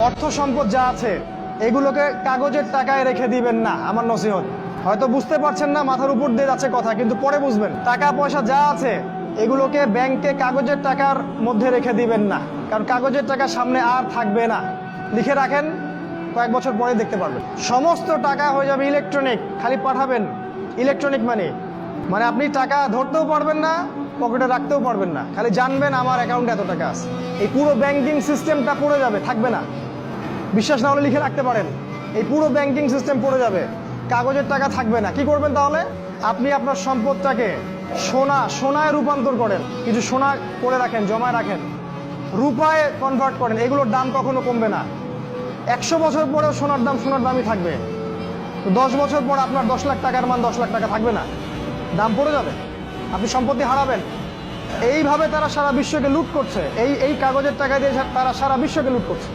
অর্থ সম্পদ যা আছে এগুলোকে কাগজের টাকায় রেখে দিবেন না, আমার নসিহত। হয়তো বুঝতে পারছেন না, মাথার উপর দিয়ে যাচ্ছে কথা, কিন্তু পরে বুঝবেন। টাকা পয়সা যা আছে এগুলোকে ব্যাংকে কাগজের টাকার মধ্যে রেখে দিবেন না, কারণ কাগজের টাকা সামনে আর থাকবে না। লিখে রাখেন, কয়েক বছর পরে দেখতে পারবেন সমস্ত টাকা হয়ে যাবে ইলেকট্রনিক। খালি পাঠাবেন ইলেকট্রনিক মানি, মানে আপনি টাকা ধরতেও পারবেন না, পকেটে রাখতেও পারবেন না, খালি জানবেন আমার অ্যাকাউন্টে এত টাকা আছে। এই পুরো ব্যাংকিং সিস্টেমটা পড়ে যাবে, থাকবে না। বিশ্বাস না হলে লিখে রাখতে পারেন, এই পুরো ব্যাংকিং সিস্টেম পড়ে যাবে, কাগজের টাকা থাকবে না। কি করবেন তাহলে? আপনি আপনার সম্পদটাকে সোনায় রূপান্তর করেন, কিছু সোনা করে রাখেন, জমায় রাখেন, রূপায় কনভার্ট করেন। এগুলোর দাম কখনো কমবে না। 100 বছর পরেও সোনার দামই থাকবে। 10 বছর পর আপনার 10 লাখ টাকার মান 10 লাখ টাকা থাকবে না, দাম পড়ে যাবে, আপনি সম্পত্তি হারাবেন। এইভাবে তারা সারা বিশ্বকে লুট করছে, এই কাগজের টাকা দিয়ে তারা সারা বিশ্বকে লুট করছে।